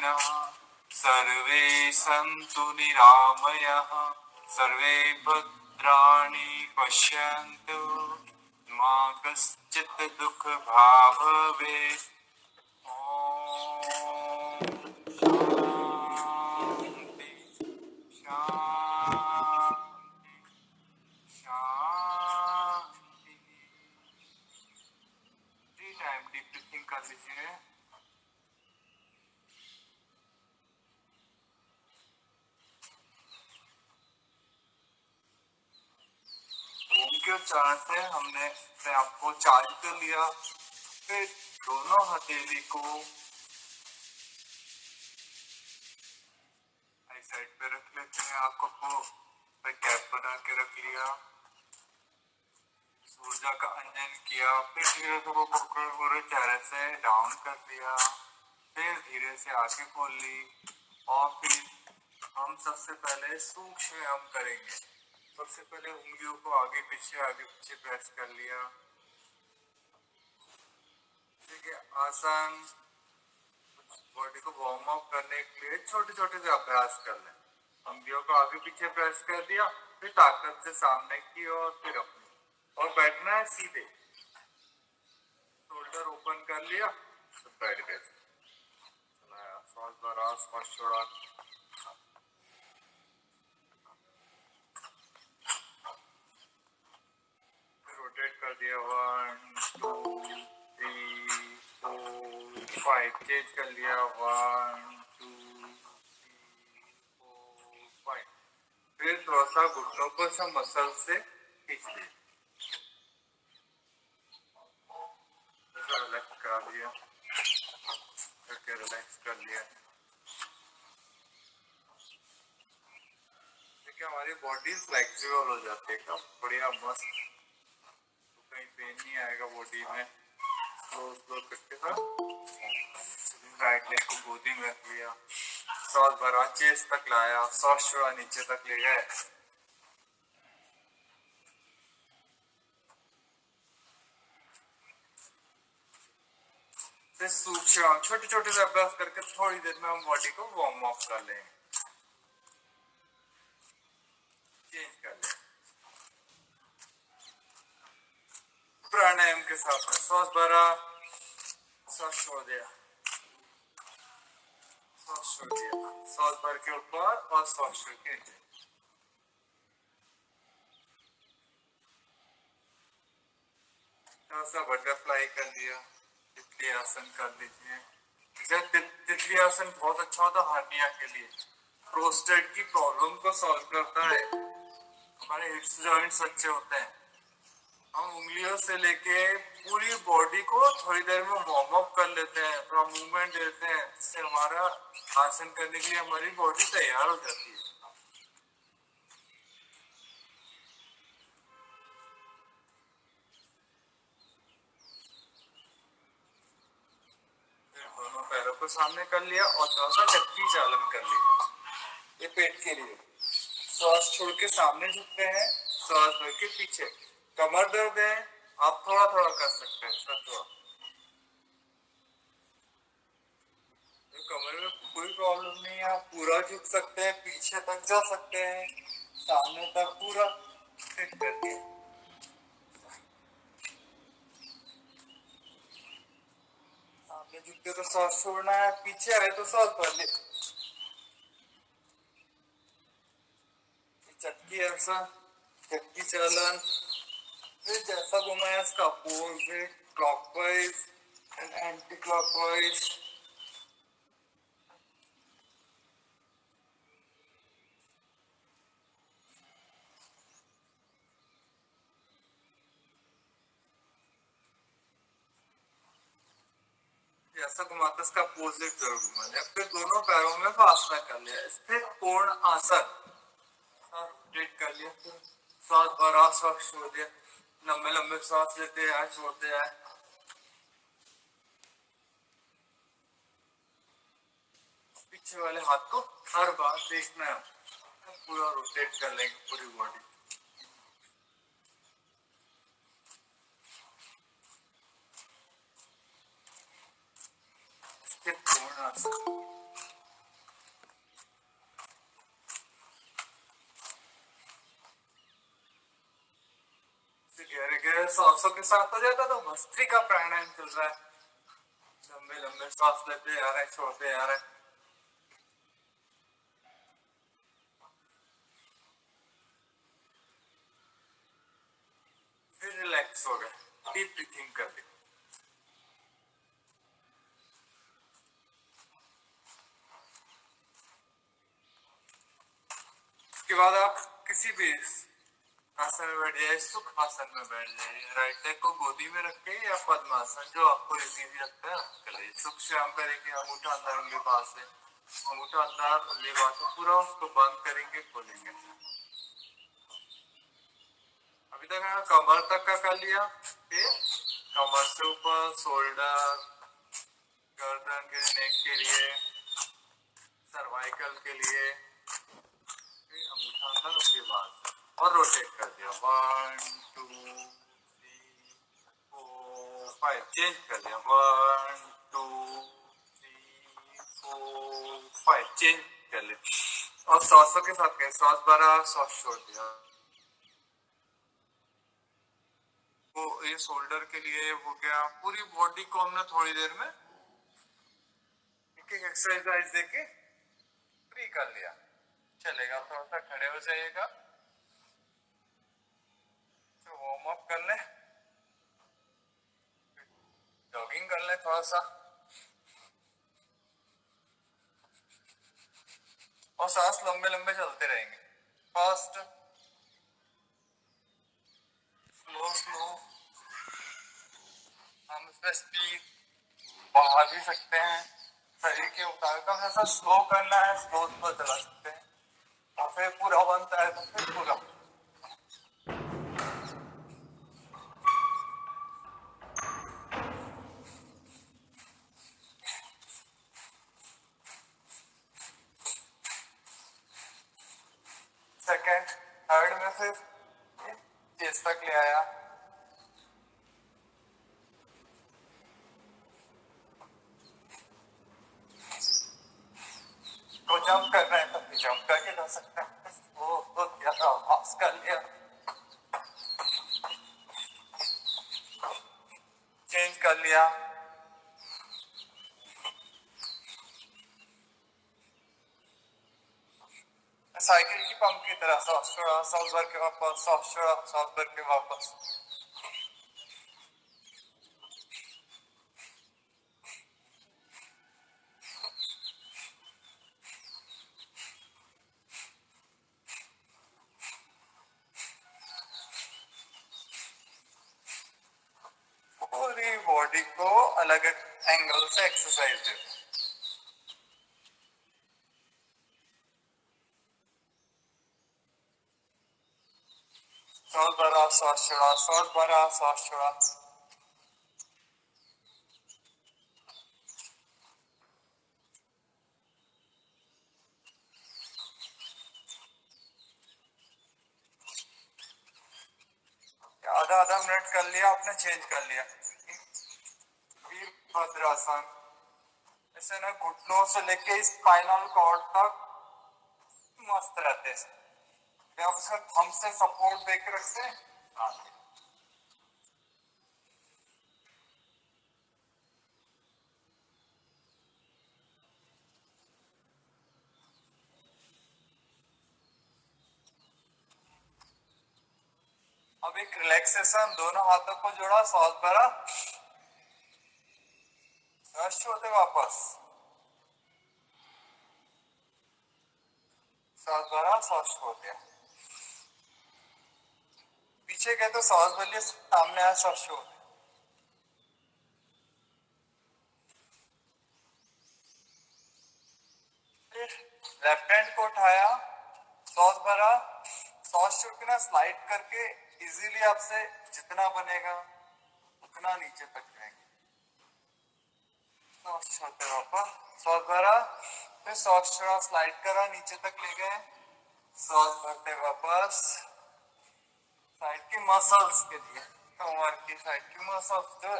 सुखिनः सर्वे सन्तु निरामयाः सर्वे भद्राणि पश्यन्तु मा कश्चित् दुःखभाग् भवेत्। ॐ शान्ति शान्ति शांति। 3 टाइम डीप ब्रीथिंग कर लीजिए। ओम के उच्चारण से हमने अपने आप को चार्ज कर लिया। फिर दोनों हथेली को आई साइड पे रख लेते हैं। आंखों को कैप बना के रख लिया। ऊर्जा का अंजन किया। फिर धीरे से वो पकड़ पूरे चेहरे से डाउन कर दिया। फिर धीरे से आंखें खोल ली। और फिर हम सबसे पहले सूक्ष्म व्यायाम करेंगे। सबसे पहले उंगलियों को आगे पीछे प्रेस कर लिया। ठीक है, आसान बॉडी को वार्म अप करने के लिए छोटे छोटे से अभ्यास कर लें। उंगलियों को आगे पीछे प्रेस कर दिया, फिर ताकत से सामने की और फिर अपनी और बैठना है सीधे। शोल्डर ओपन कर लिया, तो बैठ गए। चलाया, सांस भरा, सांस छोड़ा। फिर रोटेट कर दिया। 1 2 3 4 5 चेंज कर लिया। 1 2 3 4 5। फिर थोड़ा सा घुटनों को सब मसल से खींच लिया। रिलैक्स कर लिया, करके रिलैक्स कर लिया। देखिए हमारी बॉडी फ्लेक्सिबल हो जाती है, एकदम बढ़िया मस्त। तो कहीं पेन नहीं आएगा बॉडी में। स्लो करके था। राइट लेग को गोदी में रख लिया। सांस भरा, चेस्ट तक लाया, सांस छोड़ा, नीचे तक ले गए। सूक्ष्म छोटे छोटे से अभ्यास करके थोड़ी देर में हम बॉडी को वार्म अप कर लेंगे। चेंज कर लें। प्राणायाम के साथ में सांस भरा, सांस छोड़ दिया, सांस छोड़ दिया। सांस भर के ऊपर और सांस छोड़ के नीचे। थोड़ा सा बटरफ्लाई कर दिया। तितली आसन कर लीजिए। तितली आसन बहुत अच्छा होता है हार्निया के लिए। प्रोस्टेट की प्रॉब्लम को सॉल्व करता है। हमारे हिप्स जॉइंट्स अच्छे होते हैं। हम उंगलियों से लेके पूरी बॉडी को थोड़ी देर में वार्म अप कर लेते हैं, थोड़ा मूवमेंट देते हैं, जिससे हमारा आसन करने के लिए हमारी बॉडी तैयार हो जाती है। दोनों पैरों को सामने कर लिया और थोड़ा सा चक्की चालन कर लिया। ये पेट के लिए। सांस छोड़ के सामने झुकते हैं, सांस भर के पीछे। कमर दर्द है, आप थोड़ा थोड़ा कर सकते हैं। थोड़ा कमर में कोई प्रॉब्लम नहीं है, आप पूरा झुक सकते हैं, पीछे तक जा सकते हैं, सामने तक पूरा फिट करके। सामने झुकते तो सांस छोड़ना है, पीछे आए तो सांस भर ले। चक्की ऐसा, चक्की चालन। फिर जैसा घुमाया इसका opposite, clockwise and anti clockwise. जैसा घुमाता इसका अपोजिट जरूर घुमा लिया। फिर दोनों पैरों में फासला कर लिया। स्थिर पूर्ण आसन रोटेट कर लिया। फिर सांस भरा, सांस छोड़ दिया। लंबे लंबे सांस लेते हैं, छोड़ते हैं। पीछे वाले हाथ को हर बार देखना है, पूरा रोटेट कर लेंगे पूरी बॉडी। पूर्ण आसन। अगर सांसों के साथ हो जाता तो भस्त्रिका प्राणायाम चल रहा है, लंबे लंबे सांस लेते आ रहे हैं, छोड़ते आ रहे हैं। फिर रिलैक्स हो गए, डीप ब्रीथिंग कर ली। उसके बाद आप किसी भी आसन में बैठ जाइए, सुख आसन में बैठ जाइए। राइट लेग को गोदी में रख के या पद्मासन, जो आपको इजीली लगता है कर लीजिए। सुख से हम करेंगे, अंगूठा अंदर उंगली बाहर से, अंगूठा अंदर उंगली बाहर से, पूरा उसको बंद करेंगे, खोलेंगे। अभी तक मैंने कमर तक का कर लिया, फिर कमर से ऊपर शोल्डर, गर्दन के नेक के लिए, सर्वाइकल के लिए, अंगूठा अंदर उंगली बाहर से, और रोटेट कर दिया। 1 2 3 4 5, चेंज कर दिया। 1 2 3 4 5, चेंज कर लिया। और सांसों के साथ करें, सांस भरा, सांस छोड़ दिया। वो ये शोल्डर के लिए हो गया। पूरी बॉडी को हमने थोड़ी देर में एक एक एक्सरसाइज देके फ्री कर लिया। चलेगा, थोड़ा सा खड़े हो जाइएगा, तो वार्म अप कर ले, जॉगिंग कर ले थोड़ा सा, और सांस लंबे लंबे चलते रहेंगे। फास्ट, स्लो स्लो, हम इसमें स्पीड बढ़ा भी सकते हैं शरीर के मुताबिक। हम जैसा स्लो करना है स्लो स्लो चला सकते हैं, और फिर पूरा बनता है तो फिर पूरा। सेकेंड थर्ड में फिर चेस्ट तक ले आया, तो जंप कर रहे हैं तब भी जंप करके जा सकते हैं। वो तो क्या था, पास कर लिया, चेंज कर लिया। साइकिल की पंप की तरह, सांस छोड़ा, सांस भर के वापस, सांस छोड़ा, सांस भर के वापस। पूरी बॉडी को अलग एंगल से एक्सरसाइज दे। सांस भरा, सांस छोड़ा, सांस भरा, सांस छोड़ा। आधा आधा मिनट कर लिया आपने, चेंज कर लिया। वीरभद्रासन, ऐसे ना घुटनों से लेके स्पाइनल कॉर्ड तक मस्त रहते हैं। आप उसका थंब से सपोर्ट देके रखते हैं। हाँ, अब एक रिलैक्सेशन, दोनों हाथों को जोड़ा, सांस भरा, सांस छोड़ते वापस, सांस भरा, सांस छोड़ दिया। पीछे गए तो सांस भर लिया, सामने आया सांस छोड़। फिर लेफ्ट हैंड को उठाया, सांस भरा, सांस छोड़ के ना स्लाइड करके इजीली आपसे जितना बनेगा उतना नीचे तक जाएंगे। सांस छोड़ते वापस, सांस भरा, फिर सांस छोड़ा, स्लाइड करा, नीचे तक ले गए, सांस भरते वापस। साइड की मसल्स के लिए, कमर की साइड की मसल्स जो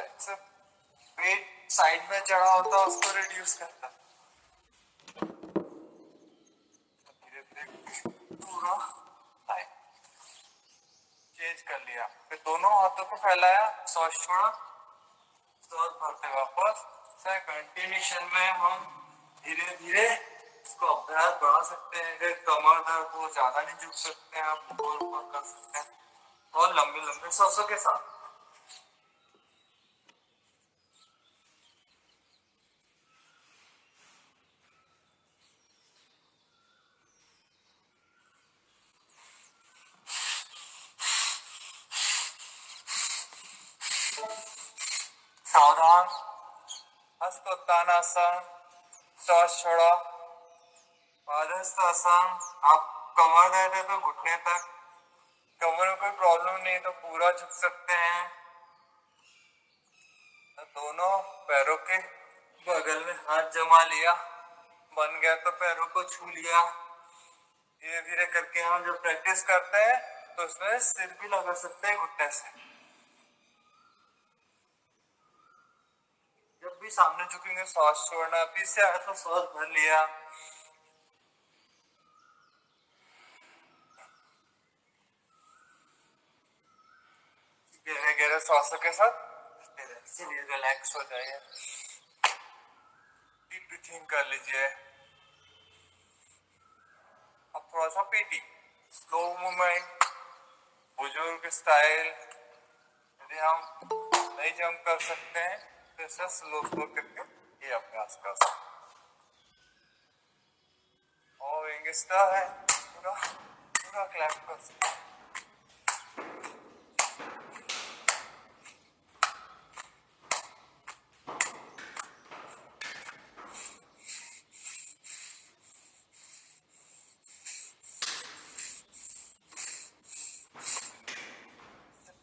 वेट साइड में चढ़ा होता है उसको रिड्यूस करता है। धीरे धीरे पूरा चेंज कर लिया। फिर दोनों हाथों को फैलाया, सांस छोड़ा, सांस भरते वापस। कंटिन्यूशन में हम धीरे धीरे इसको अभ्यास बढ़ा सकते हैं। अगर कमर दर्द को ज्यादा नहीं झुक सकते हैं, आप ऊपर ऊपर कर सकते हैं और लंबे लंबे सांसों के साथ। सावधान, हस्तोत्तानासन, सांस छोड़ा, पादहस्तासन। आप कमर दर्द है तो घुटने तक, कमर में कोई प्रॉब्लम नहीं तो पूरा झुक सकते हैं। दोनों पैरों के बगल में हाथ जमा लिया, बन गया तो पैरों को छू लिया। धीरे धीरे करके हम जब प्रैक्टिस करते हैं तो उसमें सिर भी लगा सकते हैं घुटने से। जब भी सामने झुकेंगे सांस छोड़ना, फिर से आया तो सांस भर लिया। गहरे गहरे सांसों के साथ इसीलिए रिलैक्स हो जाइए। डीप ब्रीथिंग कर लीजिए। अब थोड़ा सा पीटी, स्लो मूवमेंट, बुजुर्ग स्टाइल। यदि हम नहीं जंप कर सकते हैं तो ऐसा स्लो स्लो करके ये अभ्यास कर सकते हैं। और इंगिस्टा है, पूरा पूरा क्लैप कर सकते हैं।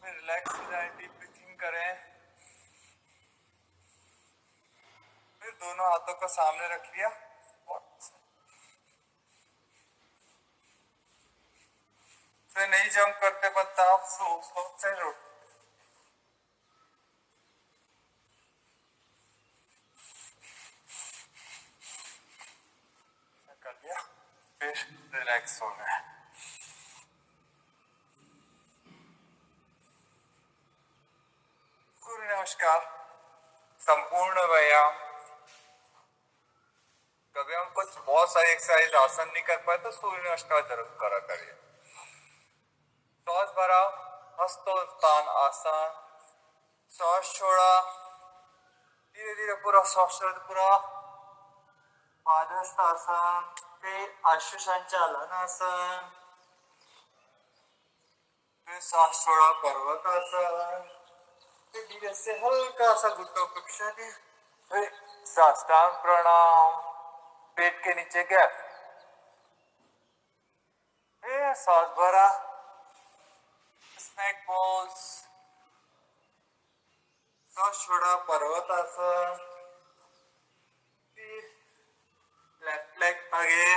रिलैक्स हो जाए, डीप ब्रीथिंग करें। फिर दोनों हाथों को सामने रख लिया, फिर नहीं जंप करते बता आप स्लो स्लो से कर लिया, फिर रिलैक्स हो गए। सूर्य नमस्कार, संपूर्ण व्यायाम। कभी हम कुछ बहुत सारी एक्सरसाइज आसन नहीं कर पाए तो सूर्य नमस्कार जरूर करा करिए। सांस भरा, हस्तोत्तान आसन, सांस छोड़ा, धीरे धीरे पूरा सांस छोड़, पूरा पादहस्तासन, फिर अश्व संचालन आसन, फिर सांस छोड़ा पर्वतासन, फिर धीरे से हल्का सा घुटनों को पीछे, फिर साष्टांग प्रणाम, पेट के नीचे गैप, फिर सांस भरा, स्नेक पोज, सांस छोड़ा पर्वतासन, फिर लेफ्ट लेग आगे।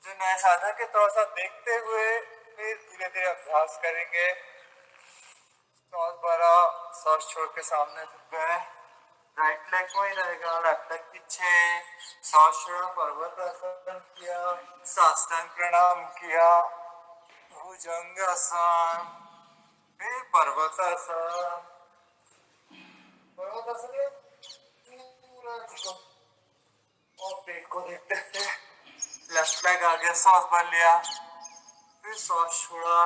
जो नए साधक है थोड़ा सा देखते हुए फिर धीरे धीरे अभ्यास करेंगे। सांस भरा, सांस छोड़ के सामने झुक गए, राइट लेग वही रहेगा, लेफ्ट लेग पीछे, सांस छोड़ा पर्वतासन किया, साष्टांग प्रणाम किया, भुजंगासन, फिर पर्वतासन। पर्वतासन पूरा झुको और पेट को देखते हैं। लेफ्ट लेग आगे, सांस भर लिया, फिर सांस छोड़ा,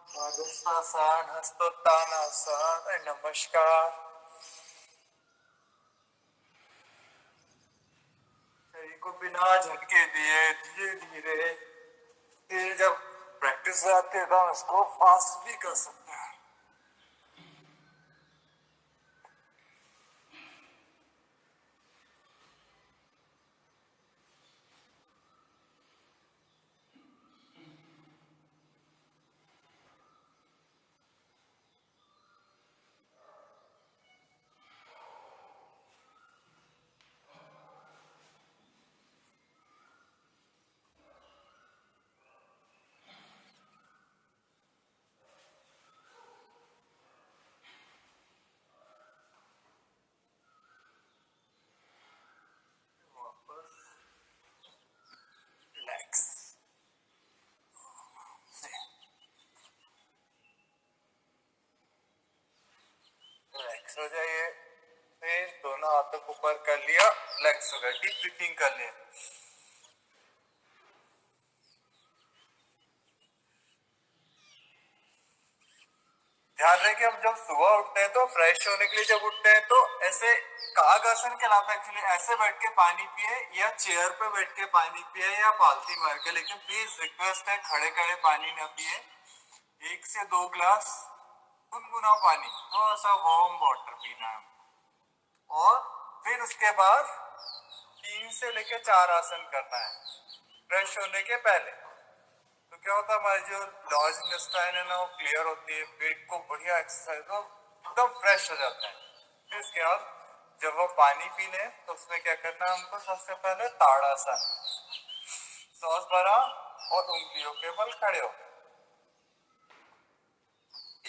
पादहस्तासन, हस्तोत्तानासन, नमस्कार। शरीर को बिना झटके दिए धीरे धीरे, फिर जब प्रैक्टिस आती है तो हम इसको फास्ट भी कर सकते हैं। रिलैक्स हो जाइए। फिर दोनों हाथों को ऊपर कर लिया, रिलैक्स हो गया, डीप ब्रीथिंग कर लिया। ध्यान रहे कि हम जब सुबह उठते हैं तो फ्रेश होने के लिए जब उठते हैं तो ऐसे काग आसन कहलाता है एक्चुअली, ऐसे बैठ के पानी पिए या चेयर पे बैठ के पानी पिए या पालती मार के, लेकिन प्लीज रिक्वेस्ट है खड़े खड़े पानी ना पिए। 1 से 2 ग्लास गुनगुना पानी, थोड़ा सा वार्म वाटर पीना है। और फिर उसके बाद 3 से लेकर 4 आसन करना है फ्रेश होने के पहले। तो क्या होता है, हमारी जो लॉज इंटेस्टाइन है ना वो क्लियर होती है, पेट को बढ़िया एक्सरसाइज तो एकदम फ्रेश हो जाता है। फिर उसके बाद जब वो पानी पी लें तो उसमें क्या करना है हमको, सबसे पहले ताड़ासन, सांस भरा और उंगलियों के बल खड़े हो,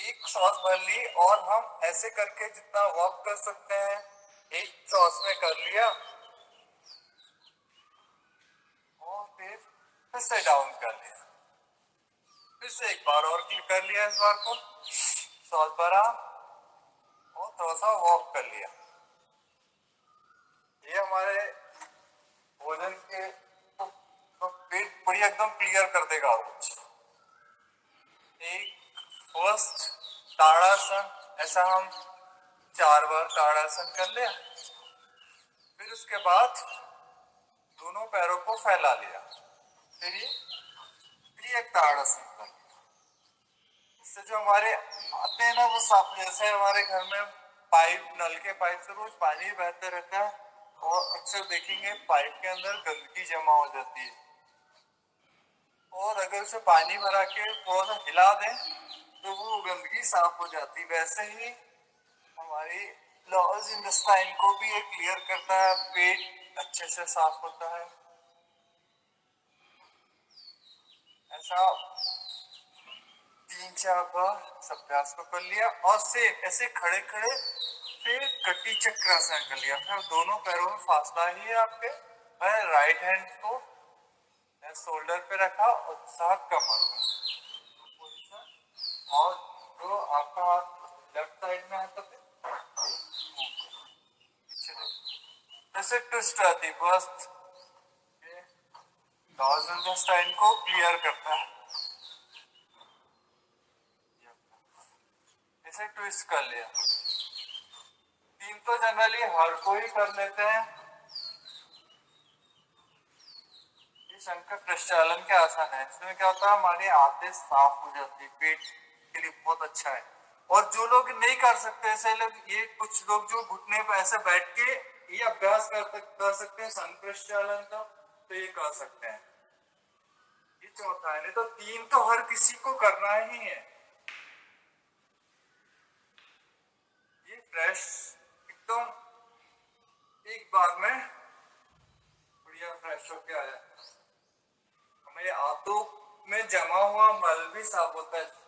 एक सांस भर ली और हम ऐसे करके जितना वॉक कर सकते हैं एक सांस में कर लिया, और फिर से डाउन कर लिया, फिर से एक बार और क्लिक कर लिया, इस बार को सांस भरा और थोड़ा सा वॉक कर लिया। ये हमारे भोजन के तो पेट बढ़िया एकदम क्लियर कर देगा रोज। एक फर्स्ट ताड़ासन, ऐसा हम 4 बार ताड़ासन कर लिया। फिर उसके बाद दोनों पैरों को फैला लिया, फिर एक ताड़ासन कर लिया। इससे जो हमारे आते हैं ना वो साफ, जैसे हमारे घर में पाइप, नल के पाइप से रोज पानी बहते रहता है और अक्सर देखेंगे पाइप के अंदर गंदगी जमा हो जाती है, और अगर उसे पानी भरा के थोड़ा सा हिला दें तो वो गंदगी साफ हो जाती। वैसे ही हमारी लॉज इंटेस्टाइन को भी ये क्लियर करता है, पेट अच्छे से साफ होता है। ऐसा 3-4 बार सब अभ्यास को कर लिया, और सेम ऐसे खड़े खड़े फिर कटी चक्रासन कर लिया। फिर दोनों पैरों में फासला ही है आपके, मैं राइट हैंड को शोल्डर पे रखा और साथ कमर में, और जो आपका हाथ लेफ्ट साइड में है तो ऐसे ट्विस्ट आती बस, लॉज इंटेस्टाइन को क्लियर करता है। ऐसे ट्विस्ट कर लिया। 3 तो जनरली हर कोई कर लेते हैं। ये शंकर प्रक्षालन के आसन है, इसमें क्या होता है हमारी आंतें साफ हो जाती है, पेट के लिए बहुत अच्छा है। और जो लोग नहीं कर सकते ऐसे लोग, ये कुछ लोग जो घुटने पर ऐसे बैठ के ये अभ्यास कर सकते हैं शंकर प्रक्षालन का, तो ये कर सकते हैं। ये चौथा है, नहीं तो 3 तो हर किसी को करना ही है। ये फ्रेश एकदम एक बार में बढ़िया फ्रेश होके आ जाता है। हमारे आंतों में जमा हुआ मल भी साफ होता है।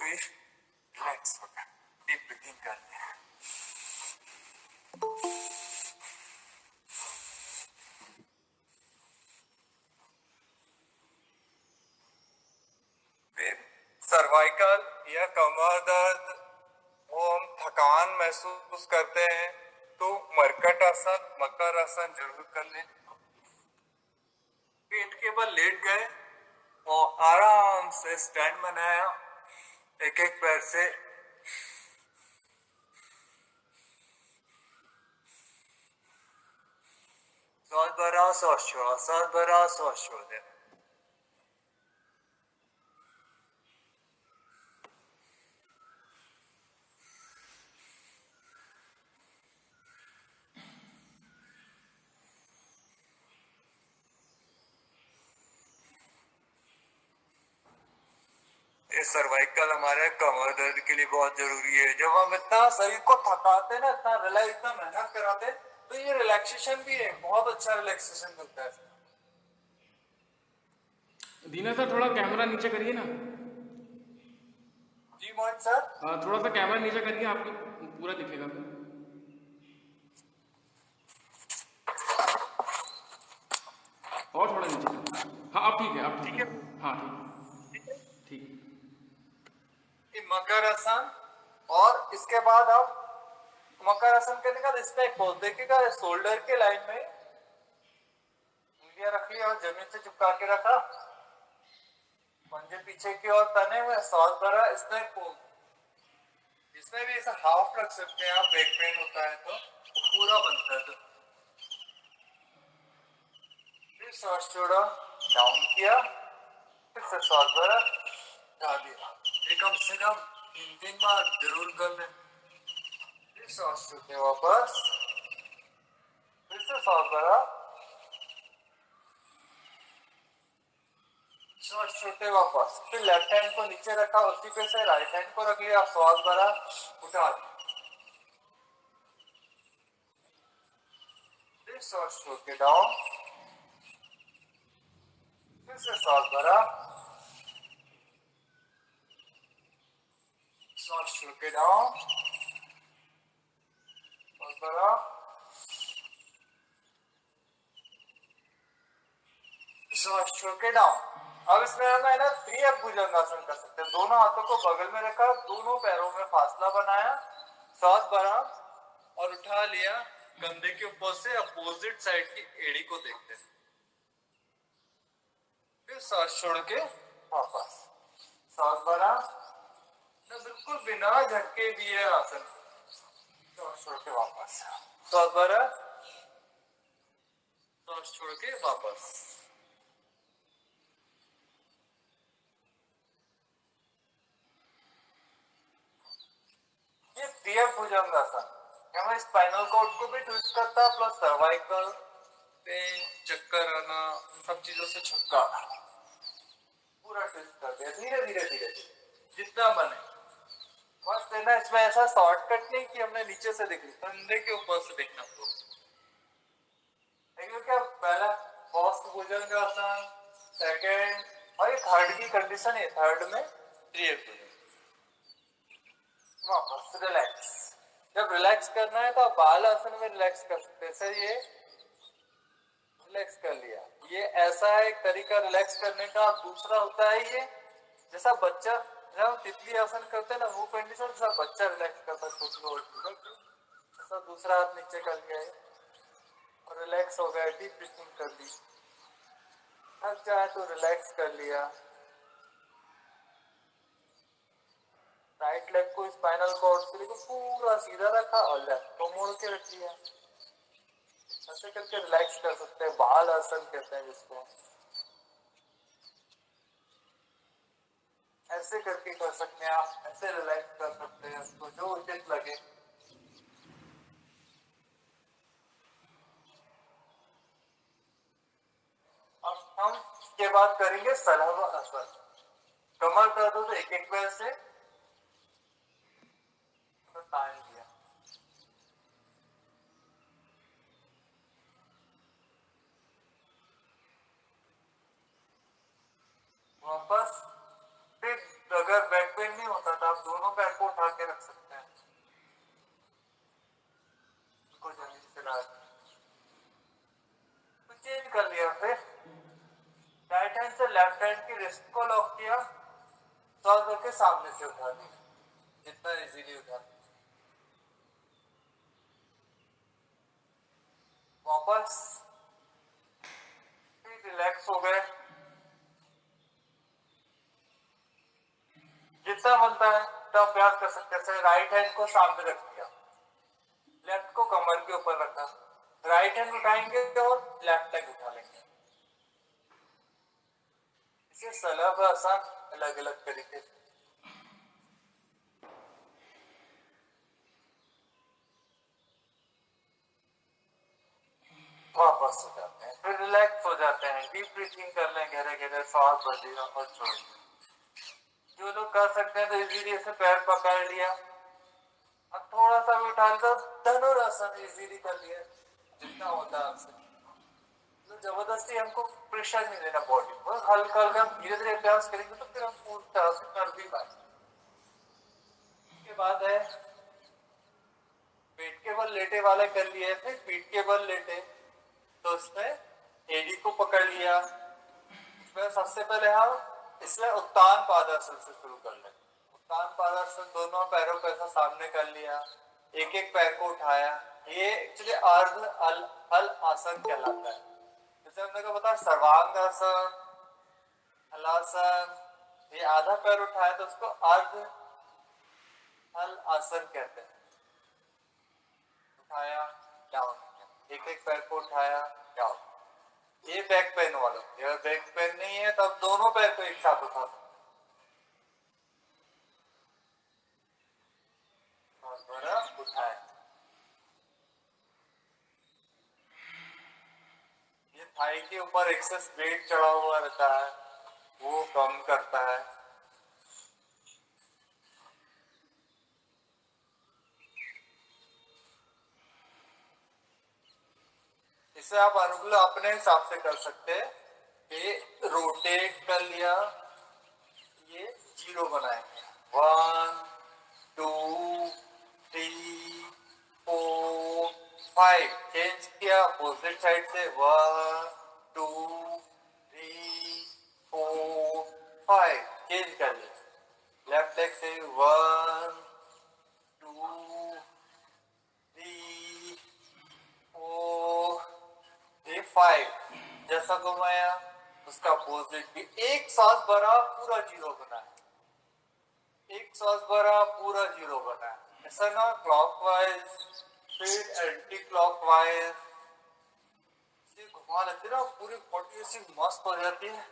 फिर रिलैक्स हो गया, डीप ब्रीथिंग करते हैं। फिर सर्वाइकल या कमर दर्द, वो हम थकान महसूस करते हैं तो मरकट आसन, मकर आसन जरूर कर लें। पेट के बल लेट गए और आराम से स्टैंड बनाया, एक एक पैर से सांस भरा सांस छोड़ा, सांस भरा सांस छोड़ दे। ये सर्वाइकल हमारे कमर दर्द के लिए बहुत जरूरी है। जब हम इतना शरीर को थकाते ना, इतना रिलैक्स, इतना मेहनत कराते, तो ये रिलैक्सेशन भी है, बहुत अच्छा रिलैक्सेशन मिलता है। दीना सर थोड़ा कैमरा नीचे करिए ना। जी मोहन सर। थोड़ा सा कैमरा नीचे करिए, आपको पूरा दिखेगा। और थोड़ा नीचे कर। हाँ अब ठीक है, अब ठीक ठीक है। है। हाँ ठीक। ठीक है, ठीक। ये मकर आसन। और इसके बाद आप मकर आसन करने का इसका एक पोज देखिएगा, शोल्डर के लाइन में उंगलियां रख लिया और जमीन से चिपका के रखा, पंजे पीछे की ओर तने हुए, सांस भरा, इसका एक पोज। इसमें भी ऐसा हाफ रख सकते हैं आप, बैक पेन होता है तो पूरा बनता है तो। फिर सांस छोड़ा, डाउन किया, फिर से सांस भरा, उठा दिया। ये कम से कम 3 बार जरूर कर लें। फिर सांस छोड़ते वापस, फिर से सांस भरा, सांस छोड़ते वापस, फिर लेफ्ट हैंड को नीचे रखा, उसी पे से राइट हैंड को रख लिया, सांस भरा, उठा दिया। फिर सांस छोड़ के डाउन, फिर से सांस भरा, सांस छोड़ के डाउन, सांस भरा, सांस छोड़ के डाउन। अब इसमें हम है ना त्रिअप भुजंगासन कर सकते हैं। दोनों हाथों को बगल में रखा, दोनों पैरों में फासला बनाया, सांस भरा और उठा लिया। कंधे के ऊपर से अपोजिट साइड की एड़ी को देखते हैं, फिर सांस छोड़ के वापस, सांस भरा, तो बिल्कुल बिना झटके दिए आसन, सांस छोड़ के वापस, सांस भरा, सांस छोड़ के वापस। ये त्रिअप भुजंगासन हमें स्पाइनल कॉर्ड को भी ट्विस्ट करता है, प्लस सर्वाइकल पेन, चक्कर आना, सब चीजों से छुटकारा, पूरा ट्विस्ट कर दिया। धीरे धीरे धीरे जितना बने बस देना। इसमें ऐसा शॉर्टकट नहीं कि हमने नीचे से देख ली, कंधे के ऊपर से देखना पड़ो। देखिए क्या, पहला फर्स्ट भुजंगासन, सेकेंड और ये थर्ड की कंडीशन है। थर्ड में त्रिअप भुजंग, वापस रिलैक्स। जब रिलैक्स करना है तो आप बाल आसन में रिलैक्स कर सकते हैं। सर ये रिलैक्स कर लिया, ये ऐसा है एक तरीका रिलैक्स करने का। दूसरा होता है ये, जैसा बच्चा जब हम तितली आसन करते हैं ना, वो कंडीशन जैसा बच्चा रिलैक्स करता है, ऐसा दूसरा हाथ नीचे कर लिया है और रिलैक्स हो गया, डीप ब्रीथिंग कर ली। थक जाए तो रिलैक्स कर लिया। राइट लेग को स्पाइनल कॉर्ड से लेकर पूरा सीधा रखा और लेफ्ट को मोड़ के रख लिया। ऐसे करके रिलैक्स कर सकते हैं, बाल आसन कहते हैं जिसको। ऐसे करके कर सकते हैं आप, ऐसे रिलैक्स कर सकते हैं उसको, जो उचित लगे। अब हम इसके बाद करेंगे सलभ आसन। कमर दर्द हो तो एक एक पैर से टाइम दिया, वापस। फिर अगर बैक पेन नहीं होता तो आप दोनों पैर को उठा के रख सकते हैं, उनको जमीन से ला तो चेंज कर लिया। फिर राइट हैंड से लेफ्ट हैंड की रिस्ट को लॉक किया, सॉल्व करके सामने से उठा दिया, जितना इजीली उठा दिया। वापस फिर रिलैक्स हो गए, जितना बनता है तो अभ्यास कर सकते हैं। राइट हैंड को सामने रख दिया, लेफ्ट को कमर के ऊपर रखा, राइट हैंड उठाएंगे और लेफ्ट लेग उठा लेंगे। इसे सलभ आसन अलग अलग तरीके से। वापस हो जाते हैं, फिर रिलैक्स हो जाते हैं, डीप ब्रीथिंग कर लें, गहरे गहरे सांस भरिए और छोड़ दें। जो लोग कर सकते हैं तो इजीली से पैर पकड़ लिया, अब थोड़ा सा भी उठा लिया, धनुरासन इजीली कर लिया जितना होता है आपसे। तो जबरदस्ती हमको प्रेशर नहीं लेना बॉडी पर, हल्का हल्का धीरे धीरे अभ्यास करेंगे तो फिर हम पूरी तरह से कर भी पाएंगे। इसके बाद है पेट के बल लेटे वाले कर लिए थे, पीठ के बल लेटे तो उसमें एडी को पकड़ लिया। इसमें सबसे पहले हम इसमें उत्तान पादासन से शुरू कर लें। उत्तान पादासन, दोनों पैरों को ऐसा सामने कर लिया, एक एक पैर को उठाया। ये एक्चुअली अर्ध हल आसन कहलाता है। जैसे हमने कहा बता सर्वांगासन, हलासन, ये आधा पैर उठाया तो उसको अर्ध हल आसन कहते हैं। उठाया, डाउन, एक एक पैर को उठाया, डाउन। ये बैक पेन वाला, अगर बैक पेन नहीं है तब दोनों पैर को एक साथ उठा सकते हैं। उठाए, ये थाई के ऊपर एक्सेस वेट चढ़ा हुआ रहता है, वो कम करता है। इसे आप अनुकूल अपने हिसाब से कर सकते हैं। ये रोटेट कर लिया, ये जीरो बनाएंगे। 1 2 3 4 5, चेंज किया अपोजिट साइड से। 1 2 3 4 5, चेंज कर लिया लेफ्ट लेग से। 1 2 3 4 5, जैसा घुमाया उसका अपोजिट भी। एक सांस भरा पूरा जीरो बना है, एक सांस भरा पूरा जीरो बना है। ऐसा ना क्लॉकवाइज फिर एंटी क्लॉकवाइज से घुमा लेते ना, पूरी बॉडी ऐसी मस्त हो जाती है।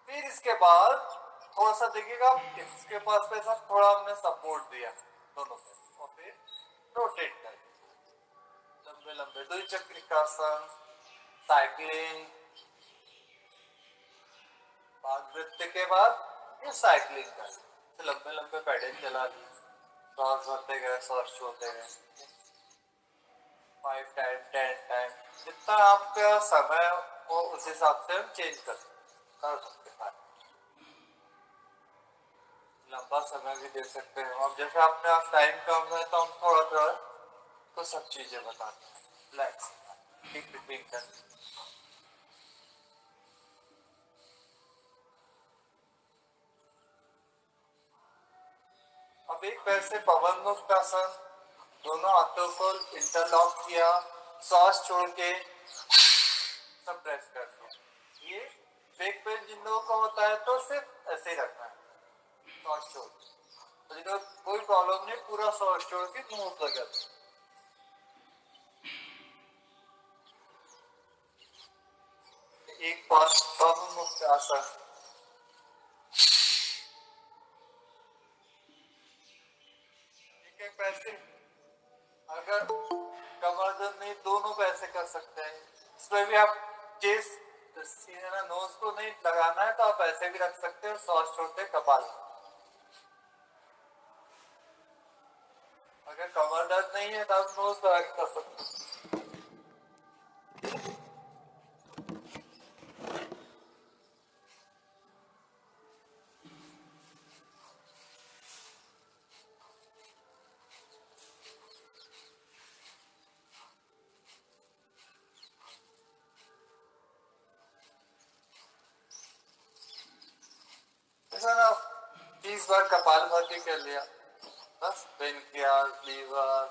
फिर इसके बाद थोड़ा सा देखिएगा, इसके पास पे सब थोड़ा हमने सपोर्ट दिया दोनों पे, और फिर रोटेट कर लंबे लंबे द्विचक्रिकासन, साइकिलिंग। बाद नृत्य के बाद ये साइकिलिंग कर लंबे लंबे पैडल चला लिए, सांस भरते गए, सांस छोड़ते गए। 5 टाइम 10 टाइम, जितना आपका समय हो उस हिसाब से हम चेंज कर सकते हैं। लंबा समय भी दे सकते हैं। अब जैसे आपने आप टाइम कम है तो हम थोड़ा थोड़ा तो सब चीजें बताते हैं। रिलैक्स, रिपीट कर। अब एक पैर से पवन मुक्त आसन, दोनों हाथों को इंटरलॉक किया, सांस छोड़ के सब प्रेस कर दिया। ये बैक पेन जिन लोगों का होता है तो सिर्फ ऐसे ही रखना है, सांस छोड़। तो जिनको कोई प्रॉब्लम नहीं, पूरा सांस छोड़ के मूव लगा। एक पास पवन मुक्त आसन। पैसे अगर कमर दर्द नहीं, दोनों पैसे कर सकते हैं। इसमें भी आप चेस्ट नोज को नहीं लगाना है तो आप ऐसे भी रख सकते हैं, सांस छोड़ते कपाल। अगर कमर दर्द नहीं है तो आप नोज लगा कर सकते हैं। ना 30 बार कपाल भाती कर लिया, बस पेनक्रियास, लीवर,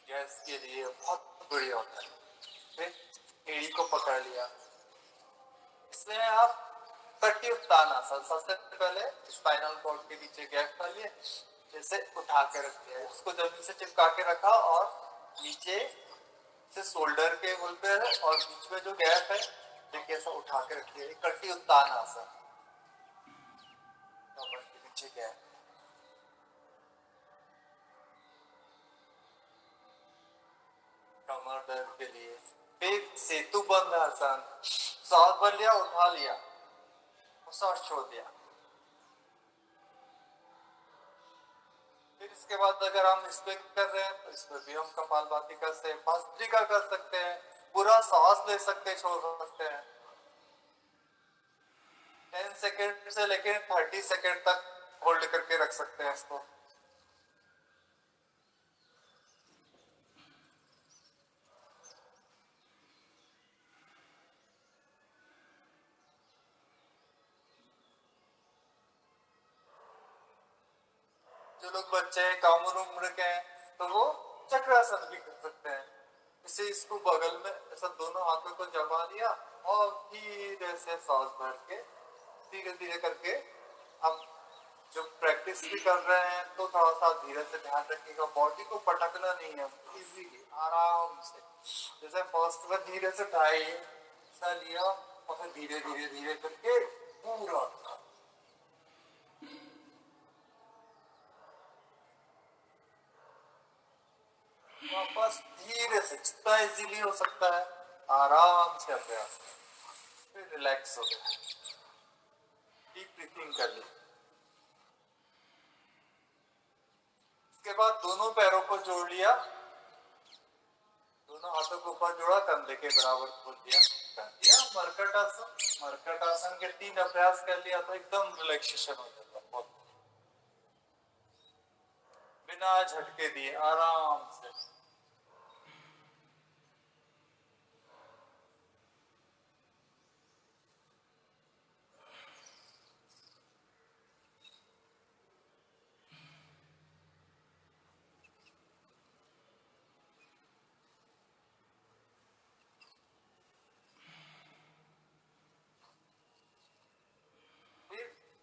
गैस के लिए बहुत बढ़िया होता है। फिर एड़ी को पकड़ लिया, इसमें आप कटी उत्तान आसन। सबसे पहले स्पाइनल कॉर्ड के नीचे गैप कर लिए, जैसे उठा के रख दिया, इसको जमीन से चिपका के रखा और नीचे से शोल्डर के बुल पे है और बीच में जो गैप है देखिए ऐसा उठा के रख दिया। कटी उत्तान आसन, कमर के नीचे गैप। कमर दर्द के लिए फिर सेतु बंद आसन, सांस भर लिया, उठा लिया और सांस छोड़ दिया। फिर इसके बाद अगर हम इस पे कर रहे हैं तो इस पे भी हम कपालभाति कर सकते हैं, भस्त्रिका कर सकते हैं, पूरा सांस ले सकते हैं, छोड़ सकते हैं। 10 सेकेंड से लेकर 30 सेकेंड तक होल्ड करके रख सकते हैं इसको। जो लोग बच्चे हैं, कम उम्र के हैं, तो वो चक्रासन भी कर सकते हैं। इसे इसको बगल में ऐसा दोनों हाथों को जमा लिया और धीरे से सांस भर के धीरे धीरे करके हम जो प्रैक्टिस भी कर रहे हैं तो थोड़ा सा धीरे से ध्यान रखिएगा, बॉडी को पटकना नहीं है, इजीली आराम से। जैसे फर्स्ट में धीरे से उठाइए, ऐसा लिया और फिर धीरे धीरे धीरे करके पूरा वापस धीरे से, जितना इजीली हो सकता है आराम से अभ्यास, फिर रिलैक्स हो गया, डीप ब्रीथिंग कर ली। उसके बाद दोनों पैरों को जोड़ लिया, दोनों हाथों को ऊपर जोड़ा, कंधे के बराबर खोल दिया, कर दिया मरकट आसन। मरकट आसन के 3 अभ्यास कर लिया तो एकदम रिलैक्सेशन हो जाता है, बहुत बिना झटके दिए आराम से।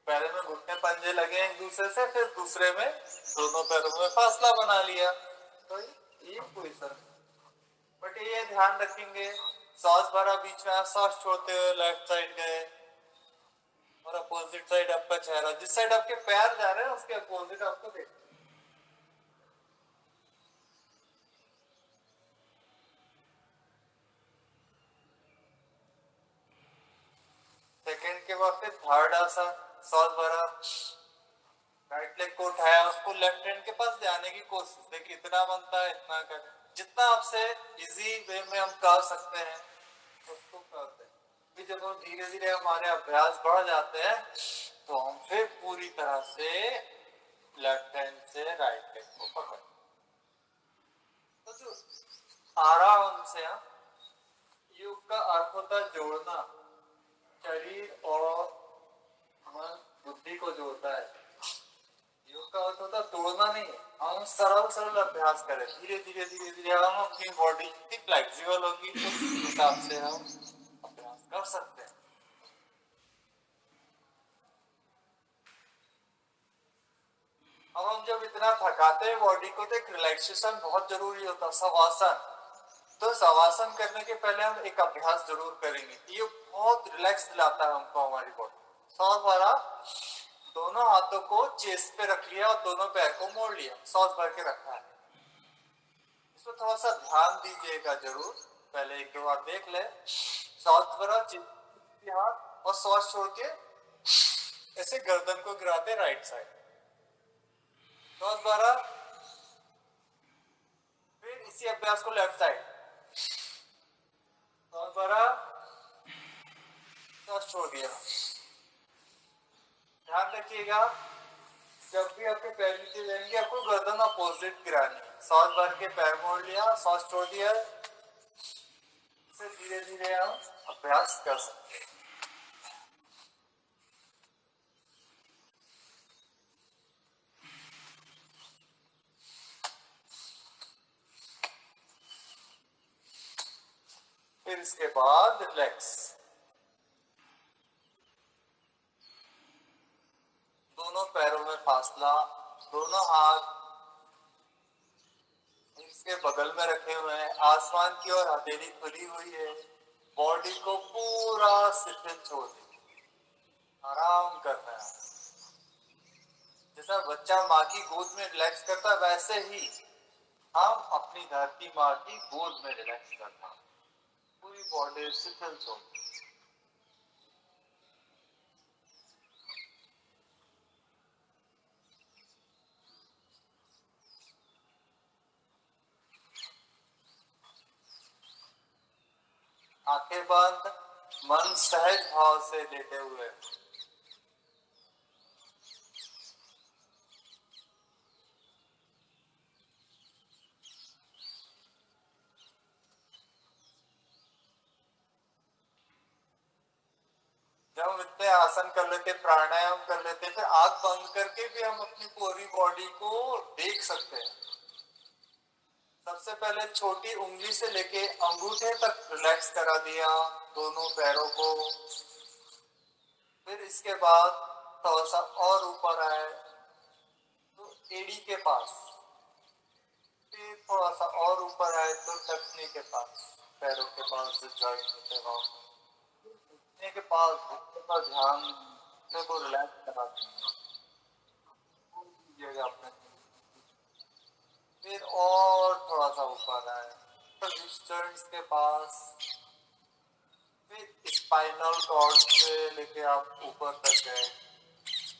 पहले में घुटने पंजे लगे एक दूसरे से, फिर दूसरे में दोनों पैरों में फासला बना लिया, तो ये पोजीशन। बट ये ध्यान रखेंगे, सांस भरा बीच में, सांस छोड़ते हुए लेफ्ट साइड गए और अपोजिट साइड आपका चेहरा, जिस साइड आपके पैर जा रहे हैं उसके अपोजिट आपको देख। सेकेंड के बाद फिर थर्ड आसन, सांस भरा, राइट लेग को उठाया, उसको लेफ्ट हैंड के पास जाने की कोशिश, देखिए इतना बनता है, इतना कर, जितना आपसे इजी वे में हम कर सकते हैं उसको करते हैं। फिर जब हम धीरे धीरे हमारे अभ्यास बढ़ जाते हैं तो हम फिर पूरी तरह से लेफ्ट हैंड से राइट लेग को पकड़, तो जो आराम से हम, योग का अर्थ होता है जोड़ना, शरीर और मन बुद्धि को जोड़ता है। योग का अर्थ होता है तोड़ना नहीं है, हम सरल सरल अभ्यास करें, धीरे धीरे धीरे धीरे हम अपनी बॉडी जितनी फ्लेक्सिबल होगी तो उस हिसाब से हम अभ्यास कर सकते हैं। अब हम जब इतना थकाते हैं बॉडी को तो एक रिलैक्सेशन बहुत जरूरी होता है, शवासन। तो शवासन करने के पहले हम एक अभ्यास जरूर करेंगे, ये बहुत रिलैक्स दिलाता है हमको हमारी बॉडी। सांस भरा, दोनों हाथों को चेस्ट पे रख लिया और दोनों पैर को मोड़ लिया, सांस भर के रखा है। इसमें थोड़ा सा ध्यान दीजिएगा जरूर, पहले एक दो बार देख ले। सांस भरा, हाथ और सांस छोड़ के ऐसे गर्दन को गिराते राइट साइड, सांस भरा, फिर इसी अभ्यास को लेफ्ट साइड, सांस भरा, सांस छोड़ दिया। ध्यान रखिएगा जब भी आपके पैर नीचे जाएंगे आपको गर्दन अपोजिट गिरानी है, सांस भर के पैर मोड़ लिया, सांस छोड़ दिया, इससे धीरे धीरे हम अभ्यास कर सकते हैं। फिर इसके बाद रिलैक्स, दोनों पैरों में फासला, दोनों हाथ इसके बगल में रखे हुए हैं, आसमान की ओर हथेली खुली हुई है, बॉडी को पूरा शिथिल छोड़ दीजिए, आराम करना है। जैसा बच्चा माँ की गोद में रिलैक्स करता है वैसे ही हम अपनी धरती माँ की गोद में रिलैक्स करना है, पूरी बॉडी शिथिल छोड़। आंखें बंद, मन सहज भाव से लेटे हुए, जब हम इतने आसन कर लेते, प्राणायाम कर लेते, फिर आंख बंद करके भी हम अपनी पूरी बॉडी को देख सकते हैं। सबसे पहले छोटी उंगली से लेके अंगूठे तक रिलैक्स करा दिया दोनों पैरों को। फिर इसके बाद थोड़ा सा और ऊपर आए तो एड़ी के पास, फिर थोड़ा सा और ऊपर आए तो टखने के पास, पैरों के पास जो जॉइंट होते हैं घुटने के पास, घुटने का ध्यान, घुटने को रिलैक्स करा दीजिएगा अपने। फिर और थोड़ा सा ऊपर आए तो जॉइंट्स के पास, फिर स्पाइनल कॉर्ड से लेके आप ऊपर तक गए,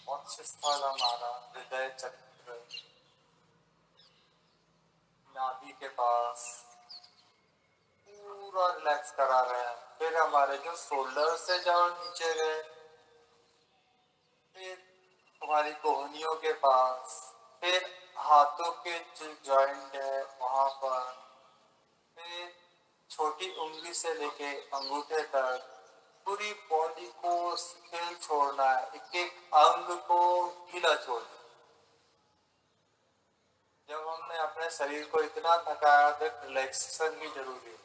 वक्षस्थल हमारा, हृदय चक्र, नाभि के पास पूरा रिलैक्स करा रहे हैं। फिर हमारे जो शोल्डर से जाओ नीचे गए, फिर हमारी कोहनियों के पास, फिर हाथों के जो जॉइंट है वहां पर, फिर छोटी उंगली से लेके अंगूठे तक पूरी बॉडी को शिथिल छोड़ना है, एक एक अंग को ढीला छोड़ना। जब हमने अपने शरीर को इतना थकाया तो रिलैक्सेशन भी जरूरी है।